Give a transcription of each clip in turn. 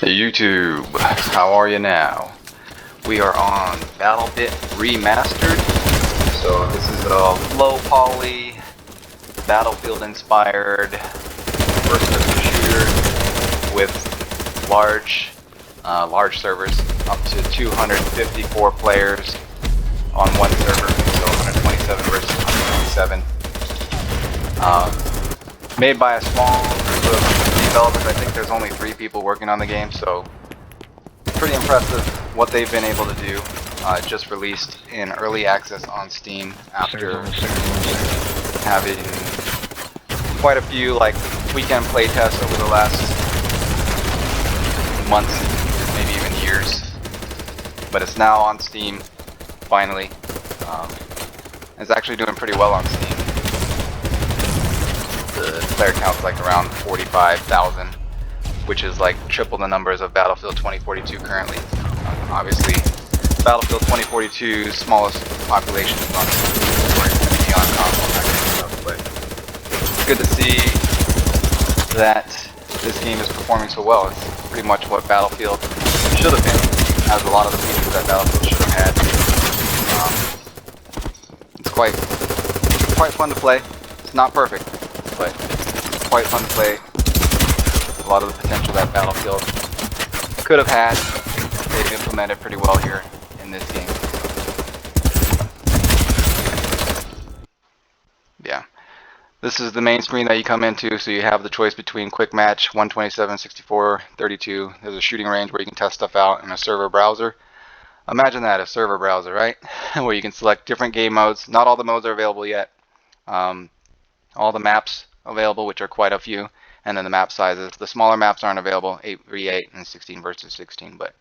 YouTube, how are you now? We are on BattleBit Remastered. So this is a low poly, Battlefield inspired first person shooter with large servers, up to 254 players on one server, so 127 versus 127. Made by a small group of developers. I think there's only 3 people working on the game, so pretty impressive what they've been able to do. Just released in early access on Steam after having quite a few weekend playtests over the last months, maybe even years. But it's now on Steam, finally. It's actually doing pretty well on Steam. The player count's like around 45,000, which is like triple the numbers of Battlefield 2042 currently. Obviously, Battlefield 2042's smallest population is on console, that kind of stuff, but it's good to see that this game is performing so well. It's pretty much what Battlefield should have been, as a lot of the features that Battlefield should have had. It's quite fun to play. It's not perfect, but quite fun to play. A lot of the potential that Battlefield could have had, they've implemented pretty well here in this game. Yeah. This is the main screen that you come into, so you have the choice between quick match, 127, 64, 32. There's a shooting range where you can test stuff out, and a server browser. Imagine that, a server browser, right? Where you can select different game modes. Not all the modes are available yet. All the maps available, which are quite a few, and then the map sizes. The smaller maps aren't available, 8v8 and 16 versus 16, but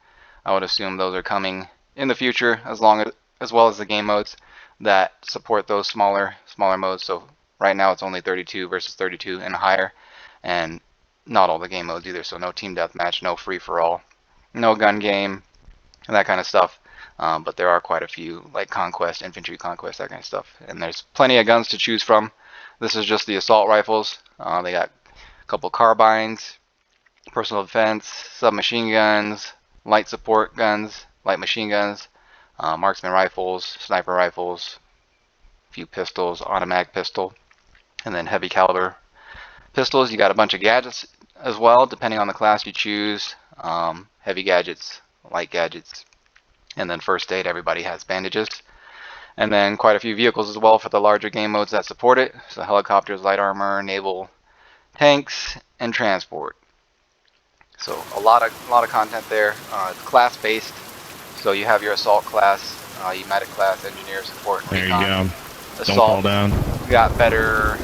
I would assume those are coming in the future, as well as the game modes that support those smaller modes. So right now it's only 32 versus 32 and higher, and not all the game modes either. So no team deathmatch, no free for all, no gun game, and that kind of stuff. But there are quite a few, like conquest, infantry conquest, that kind of stuff. And there's plenty of guns to choose from. This is just the assault rifles. They got a couple carbines, personal defense, submachine guns, light support guns, light machine guns, marksman rifles, sniper rifles, a few pistols, automatic pistol, and then heavy caliber pistols. You got a bunch of gadgets as well, depending on the class you choose. Heavy gadgets, light gadgets, and then first aid. Everybody has bandages. And then quite a few vehicles as well for the larger game modes that support it. So helicopters, light armor, naval, tanks, and transport. So a lot of content there. It's class based. So you have your assault class, you medic class, engineer, support, and there recon. you go. Assault, don't fall down. Got better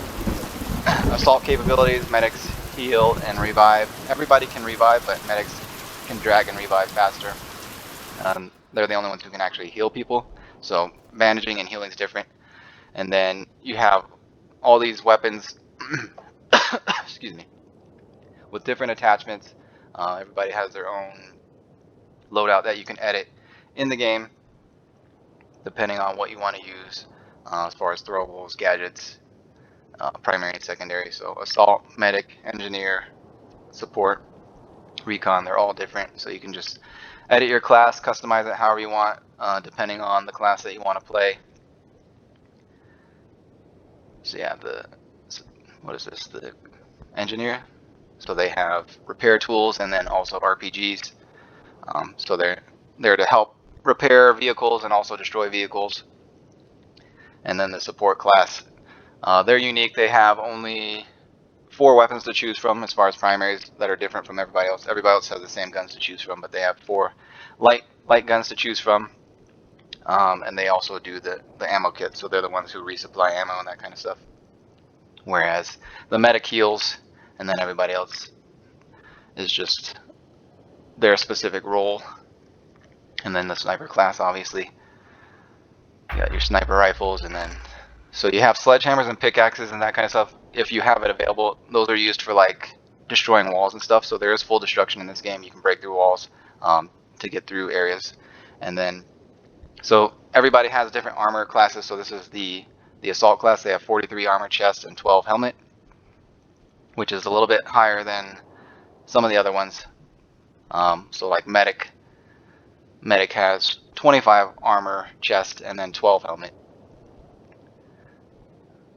assault capabilities. Medics heal and revive. Everybody can revive, but medics can drag and revive faster. They're the only ones who can actually heal people. So bandaging and healing is different. And then you have all these weapons, excuse me, with different attachments. Everybody has their own loadout that you can edit in the game, depending on what you want to use, as far as throwables, gadgets, primary and secondary. So assault, medic, engineer, support, recon, they're all different. So you can just edit your class, customize it however you want, depending on the class that you want to play. So yeah, what is this? The engineer. So they have repair tools and then also RPGs. So they're there to help repair vehicles and also destroy vehicles. And then the support class, they're unique. They have only 4 weapons to choose from as far as primaries that are different from everybody else. Everybody else has the same guns to choose from, but they have 4 light guns to choose from. And they also do the ammo kit, so they're the ones who resupply ammo and that kind of stuff. Whereas the medic heals, and then everybody else is just their specific role. And then the sniper class, obviously. You got your sniper rifles, and then so you have sledgehammers and pickaxes and that kind of stuff. If you have it available, those are used for like destroying walls and stuff. So there is full destruction in this game. You can break through walls to get through areas. And then so everybody has different armor classes. So this is the assault class. They have 43 armor chest and 12 helmet, which is a little bit higher than some of the other ones. So like medic has 25 armor, chest, and then 12 helmet.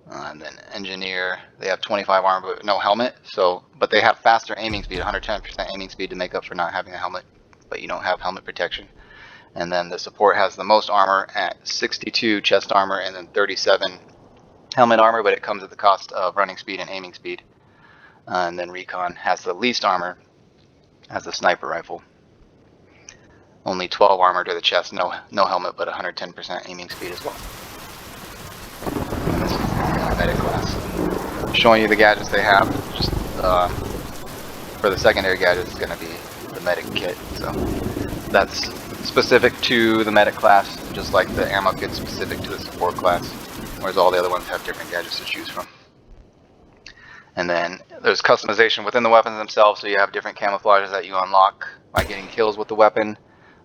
And then engineer, they have 25 armor but no helmet. So, but they have faster aiming speed, 110% aiming speed to make up for not having a helmet, but you don't have helmet protection. And then the support has the most armor at 62 chest armor and then 37 helmet armor, but it comes at the cost of running speed and aiming speed. And then recon has the least armor, has the sniper rifle. Only 12 armor to the chest, no helmet, but 110% aiming speed as well. And this is the medic class. Showing you the gadgets they have. Just for the secondary gadget, it's going to be the medic kit. So that's specific to the medic class, just like the ammo kit specific to the support class, whereas all the other ones have different gadgets to choose from. And then there's customization within the weapons themselves, so you have different camouflages that you unlock by getting kills with the weapon.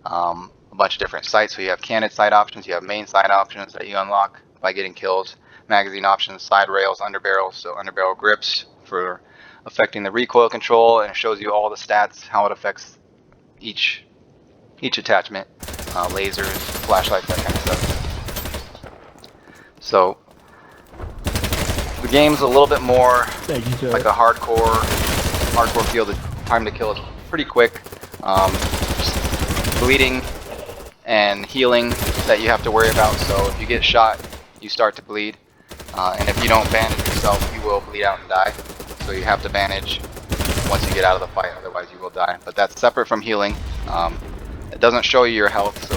A bunch of different sights, so you have cannon sight options, you have main sight options that you unlock by getting kills, magazine options, side rails, underbarrels, so underbarrel grips for affecting the recoil control, and it shows you all the stats, how it affects each attachment, lasers, flashlights, that kind of stuff. So the game's a little bit more like a hardcore feel. The time to kill is pretty quick. Just bleeding and healing that you have to worry about. So if you get shot, you start to bleed, and if you don't bandage yourself, you will bleed out and die. So you have to bandage once you get out of the fight, otherwise you will die. But that's separate from healing. It doesn't show you your health, so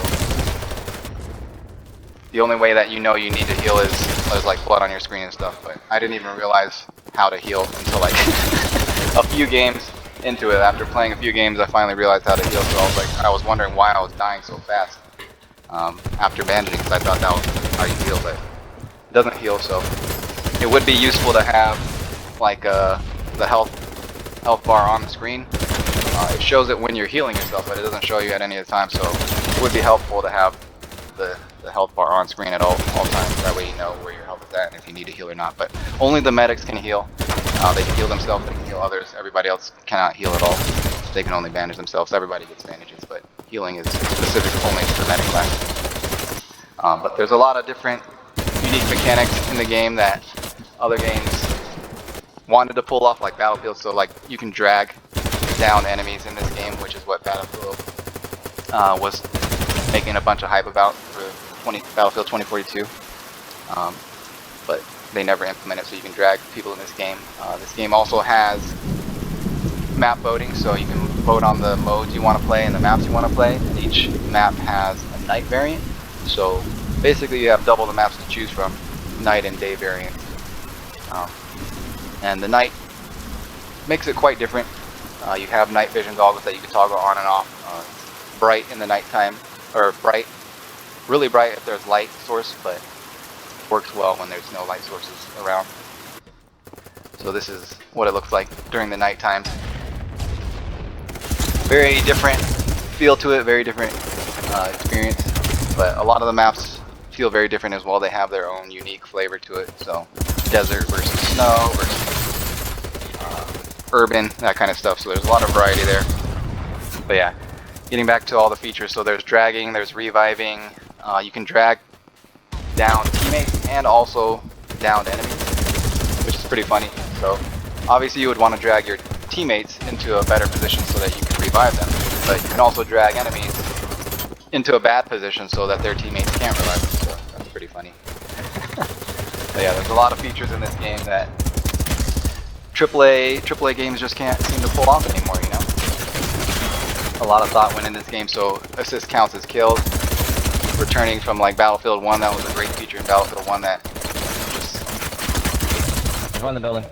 the only way that you know you need to heal is there's like blood on your screen and stuff. But I didn't even realize how to heal until like a few games into it. After playing a few games, I finally realized how to heal. So I was wondering why I was dying so fast after bandaging, because I thought that was how you heal, but it doesn't heal. So it would be useful to have like the health bar on the screen. It shows it when you're healing yourself, but it doesn't show you at any of the time. So it would be helpful to have the health bar on screen at all times. That way you know where your health is at and if you need to heal or not. But only the medics can heal. They can heal themselves, they can heal others. Everybody else cannot heal at all. They can only bandage themselves. Everybody gets bandages, but healing is specific only to the medic class. But there's a lot of different unique mechanics in the game that other games wanted to pull off, like Battlefield. So like you can drag down enemies in this game, which is what Battlefield was making a bunch of hype about for Battlefield 2042. But they never implement it, so you can drag people in this game. This game also has map voting, so you can vote on the modes you want to play and the maps you want to play. And each map has a night variant, so basically you have double the maps to choose from, night and day variants. And the night makes it quite different. You have night vision goggles that you can toggle on and off. Bright in the nighttime, or really bright if there's light source, but works well when there's no light sources around. So this is what it looks like during the night times. Very different feel to it, very different experience, but a lot of the maps feel very different as well. They have their own unique flavor to it. So desert versus snow versus urban, that kind of stuff. So there's a lot of variety there. But yeah, getting back to all the features. So there's dragging, there's reviving. You can drag down teammates and also downed enemies, which is pretty funny. So obviously you would want to drag your teammates into a better position so that you can revive them, but you can also drag enemies into a bad position so that their teammates can't revive them. So that's pretty funny. But yeah, there's a lot of features in this game that AAA games just can't seem to pull off anymore, you know? A lot of thought went in this game, so assist counts as kills. Returning from like Battlefield 1, that was a great feature in Battlefield 1 that just in the building.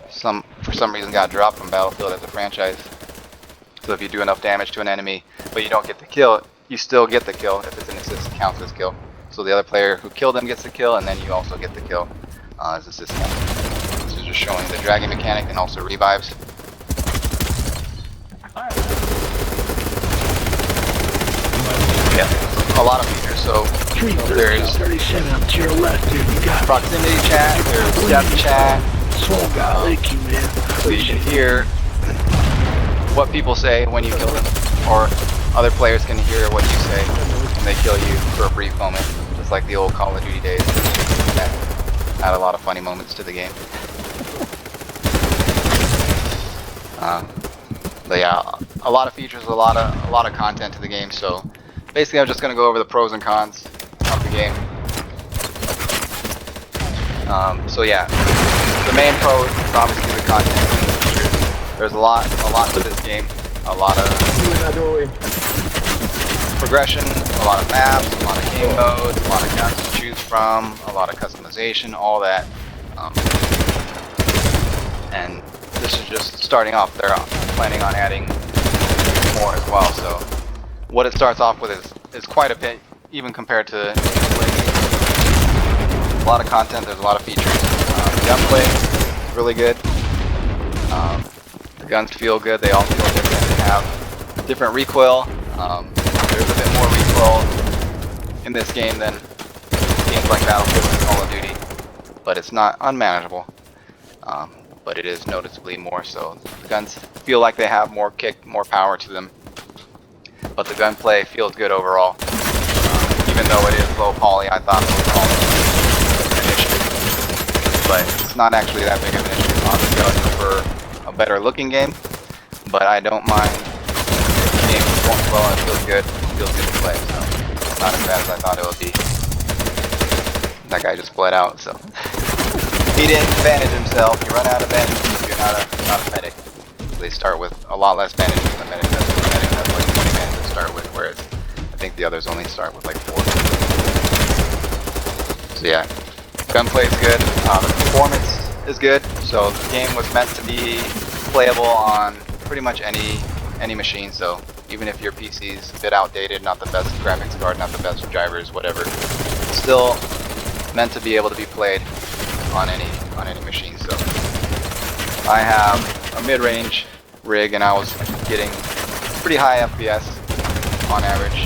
For some reason got dropped from Battlefield as a franchise. So if you do enough damage to an enemy but you don't get the kill, you still get the kill if it's an assist, counts as kill. So the other player who killed them gets the kill, and then you also get the kill as assist count. This is just showing the dragging mechanic and also revives. Yeah, a lot of features. So there's 37 up to your left, dude. You got proximity chat, there's depth chat. Soul guy, thank you, man. So you can hear what people say when you kill them. or other players can hear what you say and they kill you for a brief moment, just like the old Call of Duty days. That add a lot of funny moments to the game. But yeah, a lot of features, a lot of content to the game. So basically, I'm just gonna go over the pros and cons of the game. So yeah, the main pro is obviously the content. There's a lot to this game. A lot of progression, a lot of maps, a lot of game modes, a lot of guns to choose from, a lot of customization, all that. And this is just starting off. They're planning on adding more as well. So what it starts off with is quite a bit, even compared to a lot of content. There's a lot of features. The gunplay is really good. The guns feel good. They all feel different. They have different recoil. There's a bit more recoil in this game than games like BattleBit and Call of Duty, but it's not unmanageable. But it is noticeably more so. The guns feel like they have more kick, more power to them, but the gunplay feels good overall. Even though it is low poly, I thought it was all an issue, but it's not actually that big of an issue. Obviously, I would prefer a better looking game, but I don't mind if the game performs well and it feels good to play. So it's not as bad as I thought it would be. That guy just bled out, so. He didn't bandage himself. You run out of bandages if you're not a medic. So they start with a lot less bandages than the medic does. The medic has like 20 bandages to start with, whereas I think the others only start with like 4. So yeah, gunplay is good. The performance is good. So the game was meant to be playable on pretty much any machine. So even if your PC is a bit outdated, not the best graphics card, not the best drivers, whatever, it's still meant to be able to be played on any machine. So I have a mid-range rig and I was getting pretty high FPS on average,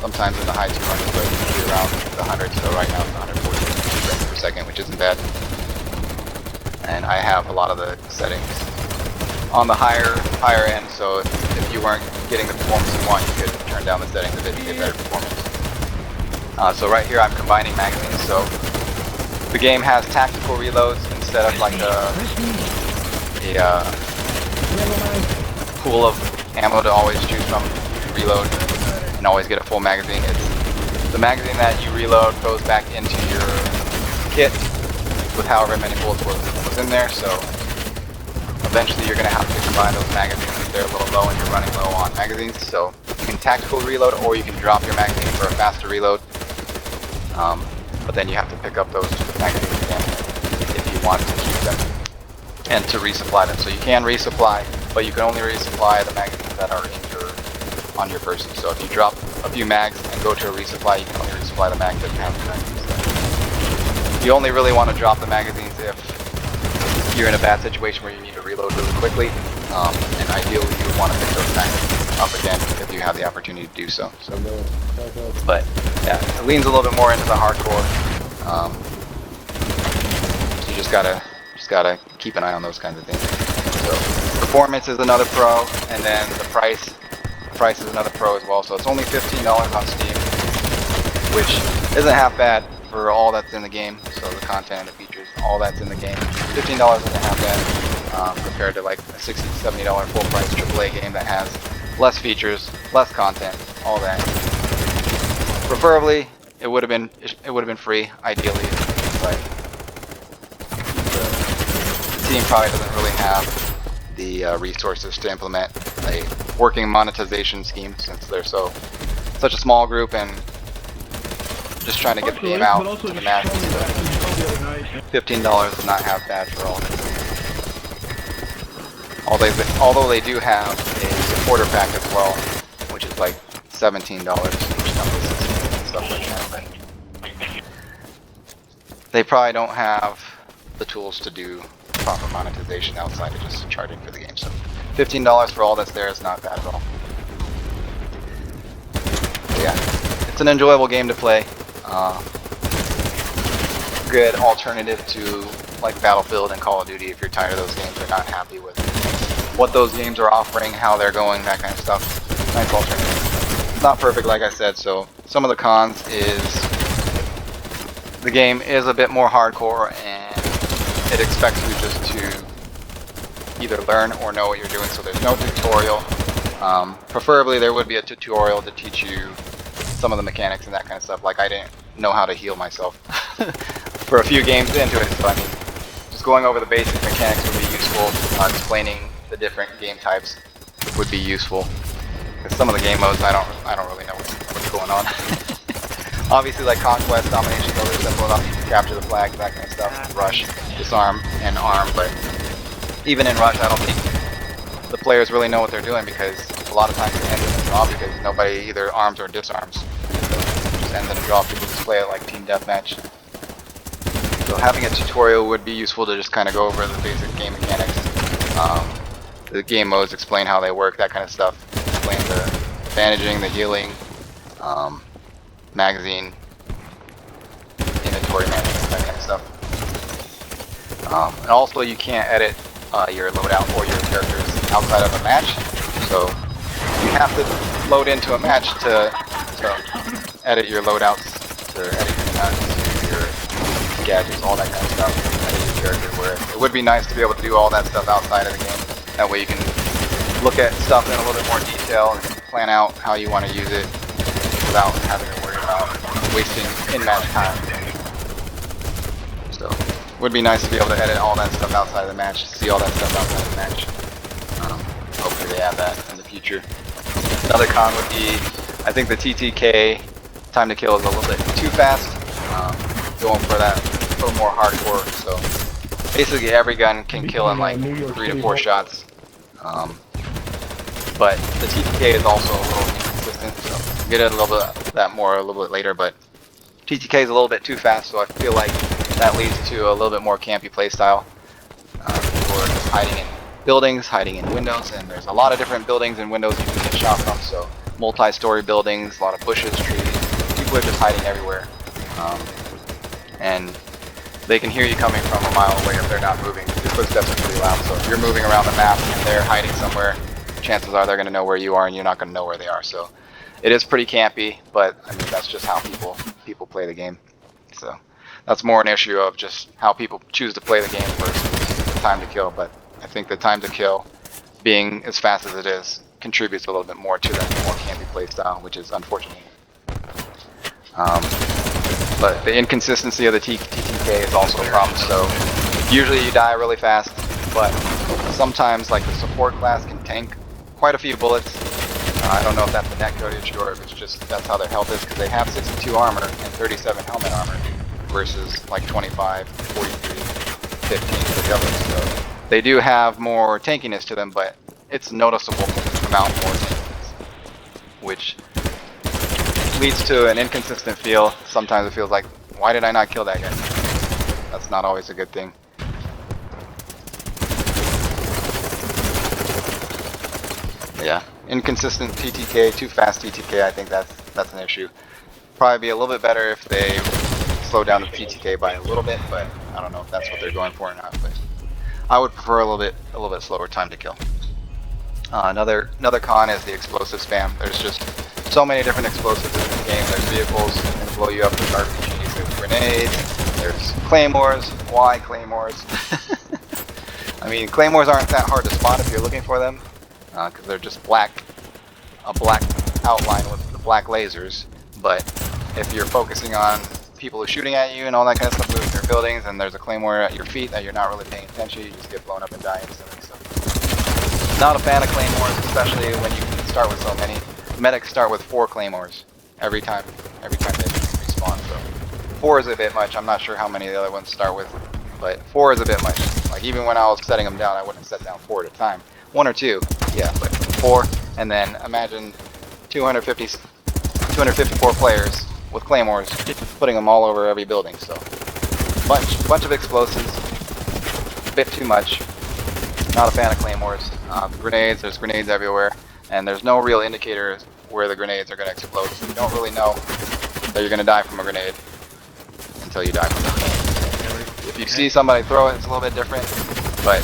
sometimes in the high 200s, but usually around the 100s. So right now it's 140 frames per second, which isn't bad. And I have a lot of the settings on the higher end, so if you weren't getting the performance you want, you could turn down the settings a bit to get better performance. So right here I'm combining magazines. So the game has tactical reloads instead of like a pool of ammo to always choose from. You reload and always get a full magazine. The magazine that you reload goes back into your kit with however many bullets was in there. So eventually you're going to have to combine those magazines if they're a little low and you're running low on magazines. So you can tactical reload, or you can drop your magazine for a faster reload. But then you have to pick up those magazines again if you want to keep them and to resupply them. So you can resupply, but you can only resupply the magazines that are on your person. So if you drop a few mags and go to a resupply, you can only resupply the mags that you have the magazines. You only really want to drop the magazines if you're in a bad situation where you need to reload really quickly, and ideally you would want to pick those magazines up again if you have the opportunity to do so. But yeah, it leans a little bit more into the hardcore. So you just gotta keep an eye on those kinds of things. So performance is another pro, and then the price is another pro as well. So it's only $15 on Steam, which isn't half bad for all that's in the game. So the content and the features, all that's in the game. $15 isn't half bad compared to like a $60 to $70 full price AAA game that has less features, less content, all that. Preferably, it would have been free, ideally, but the team probably doesn't really have the resources to implement a working monetization scheme since they're such a small group and just trying to get the game out to the masses. So $15 is not half bad for all this. Although they do have a supporter pack as well, which is like $17 which comes with stuff like that. But they probably don't have the tools to do proper monetization outside of just charging for the game. So $15 for all that's there is not bad at all. But yeah, it's an enjoyable game to play. Good alternative to like Battlefield and Call of Duty if you're tired of those games or not happy with what those games are offering, how they're going, that kind of stuff. Nice alternative. It's not perfect, like I said, so some of the cons is the game is a bit more hardcore and it expects you just to either learn or know what you're doing, so there's no tutorial. Preferably there would be a tutorial to teach you some of the mechanics and that kind of stuff. Like I didn't know how to heal myself for a few games into it, so I mean, just going over the basic mechanics would be useful. Explaining the different game types would be useful. Because some of the game modes I don't really know what's going on. Obviously, like Conquest, Domination, those are simple enough. You can capture the flag, that kind of stuff. Rush, disarm, and arm. But even in Rush, I don't think the players really know what they're doing because a lot of times it ends in a draw because nobody either arms or disarms. So it just ends in a draw. People just play it like team deathmatch. So having a tutorial would be useful to just kind of go over the basic game mechanics. The game modes, explain how they work, that kind of stuff. Explain the bandaging, the healing, magazine, inventory management, that kind of stuff. And also you can't edit your loadout or your characters outside of a match. So you have to load into a match to edit your loadouts, to edit your guns, your gadgets, all that kind of stuff, edit your character, where it would be nice to be able to do all that stuff outside of the game. That way you can look at stuff in a little bit more detail and plan out how you want to use it without having to worry about wasting in-match time. So it would be nice to be able to edit all that stuff outside of the match, see all that stuff outside of the match. Hopefully they have that in the future. Another con would be, I think the TTK time to kill is a little bit too fast. Going for that a little more hardcore. So basically every gun can kill in like 3 to 4 shots. But the TTK is also a little inconsistent, so we'll get into a little bit of that more a little bit later, but TTK is a little bit too fast, so I feel like that leads to a little bit more campy playstyle. People are just hiding in buildings, hiding in windows, and there's a lot of different buildings and windows you can get shot from, so multi-story buildings, a lot of bushes, trees, people are just hiding everywhere. And they can hear you coming from a mile away if they're not moving. Your footsteps are pretty loud, so if you're moving around the map and they're hiding somewhere, chances are they're going to know where you are and you're not going to know where they are. So it is pretty campy, but I mean that's just how people play the game. So that's more an issue of just how people choose to play the game versus the time to kill. But I think the time to kill, being as fast as it is, contributes a little bit more to that more campy play style, which is unfortunate. But the inconsistency of the TTK is also a problem. So usually you die really fast, but sometimes like the support class can tank quite a few bullets. I don't know if that's the netcode issue or if it's just that's how their health is, because they have 62 armor and 37 helmet armor versus like 25, 43, 15 for the others. So they do have more tankiness to them, but it's noticeable amount more tankiness, which leads to an inconsistent feel. Sometimes it feels like, why did I not kill that guy? That's not always a good thing. Yeah, inconsistent TTK, too fast TTK, I think that's an issue. Probably be a little bit better if they slow down the TTK by a little bit, but I don't know if that's what they're going for or not. But I would prefer a little bit slower time to kill. Another con is the explosive spam. There's just so many different explosives in this game. There's vehicles that can blow you up with RPGs, there's grenades, there's claymores. Why claymores? I mean, claymores aren't that hard to spot if you're looking for them, because they're just a black outline with the black lasers. But if you're focusing on people who are shooting at you and all that kind of stuff, moving through buildings, and there's a claymore at your feet that you're not really paying attention, you just get blown up and die instantly. So, not a fan of claymores, especially when you can start with so many. Medics start with 4 claymores every time they respawn. So 4 is a bit much. I'm not sure how many the other ones start with, but 4 is a bit much. Like even when I was setting them down, I wouldn't set down 4 at a time. 1 or 2, yeah, but 4, and then imagine 254 players with claymores, putting them all over every building. So bunch of explosives, a bit too much. Not a fan of claymores. Grenades, there's grenades everywhere, and there's no real indicator where the grenades are going to explode. So you don't really know that you're going to die from a grenade until you die from it. If you see somebody throw it, it's a little bit different, but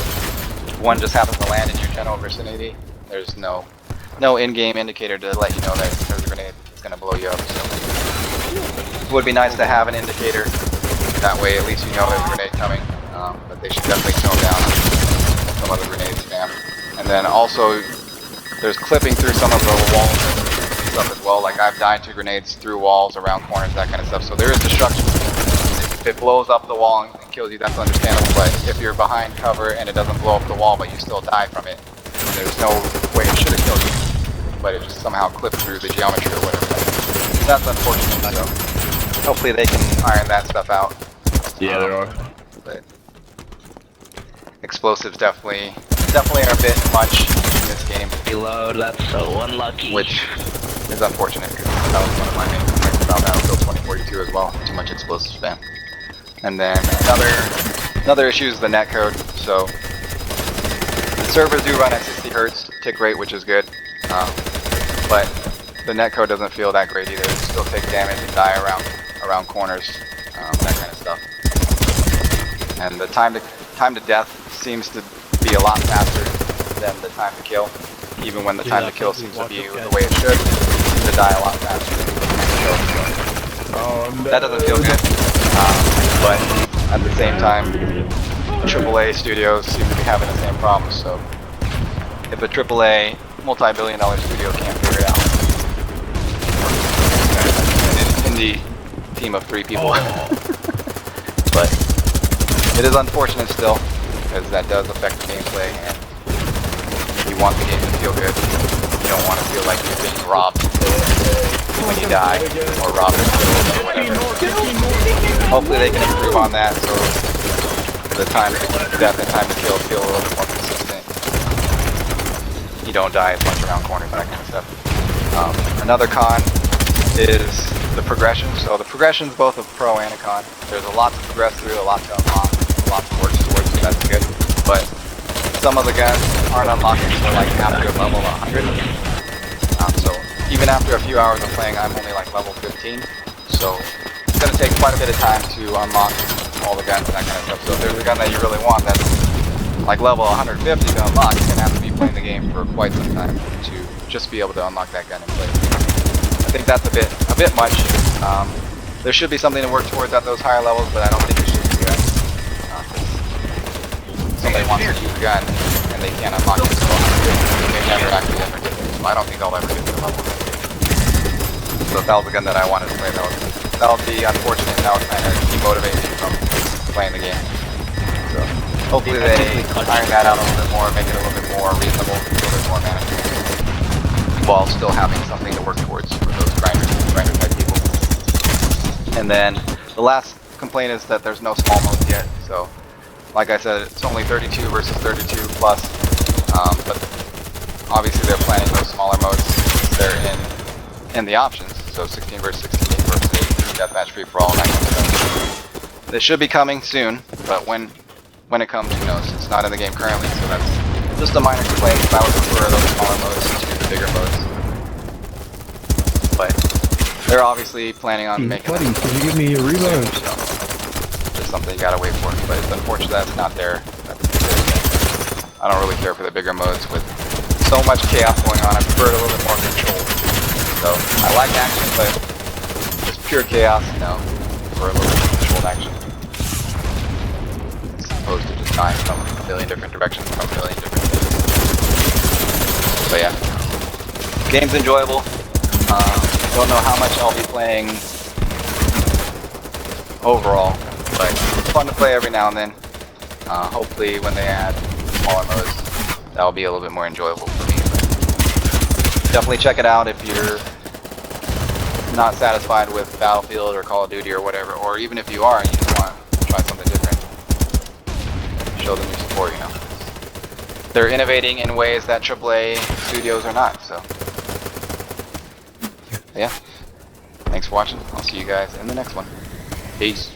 one just happens to land in your general vicinity, there's no in-game indicator to let you know that there's a grenade that's going to blow you up. So it would be nice to have an indicator. That way, at least you know there's a grenade coming. But they should definitely tone down some of the grenade spam. And then also, there's clipping through some of the walls and stuff as well. Like I've died to grenades through walls, around corners, that kind of stuff. So there is destruction. If it blows up the wall and kills you, that's understandable. But if you're behind cover and it doesn't blow up the wall, but you still die from it, there's no way it should have killed you. But it just somehow clipped through the geometry or whatever. That's unfortunate. So hopefully they can iron that stuff out. Yeah, there are. But explosives definitely are a bit much in this game. Reload, that's so unlucky. Which is unfortunate because that was one of my main complaints about Battlefield 2042 as well. Too much explosive spam. And then another issue is the netcode. So the servers do run at 60 Hz tick rate, which is good. But the netcode doesn't feel that great either. It still takes damage and die around corners, that kind of stuff. And the time to death seems to be a lot faster than the time to kill. Even when the time to kill seems to be the way it should, it seems to die a lot faster. That doesn't feel good. But at the same time, AAA studios seem to be having the same problem. So if a AAA multi-billion-dollar studio can't figure it out, an indie team of 3 people. But it is unfortunate still, because that does affect the gameplay, and you want the game to feel good. You don't want to feel like you're being robbed when you die, or robbed or whatever. Hopefully they can improve on that, so the time to death and time to kill feel a little bit more consistent. You don't die as much around corners, that kind of stuff. Another con is the progression. So the progression is both a pro and a con. There's a lot to progress through, a lot to unlock, a lot to work towards, so that's good. But some of the guns aren't unlocked until like after level 100. So even after a few hours of playing, I'm only like level 15. So it's going to take quite a bit of time to unlock all the guns and that kind of stuff. So if there's a gun that you really want that's like level 150 to unlock, you're going to have to be playing the game for quite some time to just be able to unlock that gun and play. I think that's a bit much. There should be something to work towards at those higher levels, but I don't think it should do that. Somebody wants to use a gun and they can't unlock it, so they never actually ever get there. So I don't think I'll ever get to the level. So if that was a gun that I wanted to play, that would be unfortunate. That would kind of demotivate me from playing the game. So hopefully they iron that out a little bit more, make it a little bit more reasonable, a little bit more manageable, while still having something to work towards for those grinder type people. And then the last complaint is that there's no small modes yet. So like I said, it's only 32 versus 32 plus, but obviously they're planning those smaller modes. They're in the options, so 16 versus 16 versus 8, deathmatch, free for all, that kind of stuff. This should be coming soon, but when it comes, who knows? It's not in the game currently, so that's just a minor complaint. I would prefer those smaller modes to the bigger modes. But they're obviously planning on making Buddy, can you give me your reload? So just something you gotta wait for. But it's unfortunate that it's not there. I don't really care for the bigger modes with so much chaos going on. I prefer it a little bit more controlled. So I like action, but just pure chaos, no. For a little bit of controlled action. As opposed to just dying from a million different directions, from a million different things. But yeah, game's enjoyable. Don't know how much I'll be playing overall, but it's fun to play every now and then. Hopefully when they add smaller modes, that'll be a little bit more enjoyable for me. But definitely check it out if you're not satisfied with Battlefield or Call of Duty or whatever, or even if you are and you just want to try something different. Show them your support, you know. They're innovating in ways that AAA studios are not, so. Yeah, thanks for watching. I'll see you guys in the next one. Peace.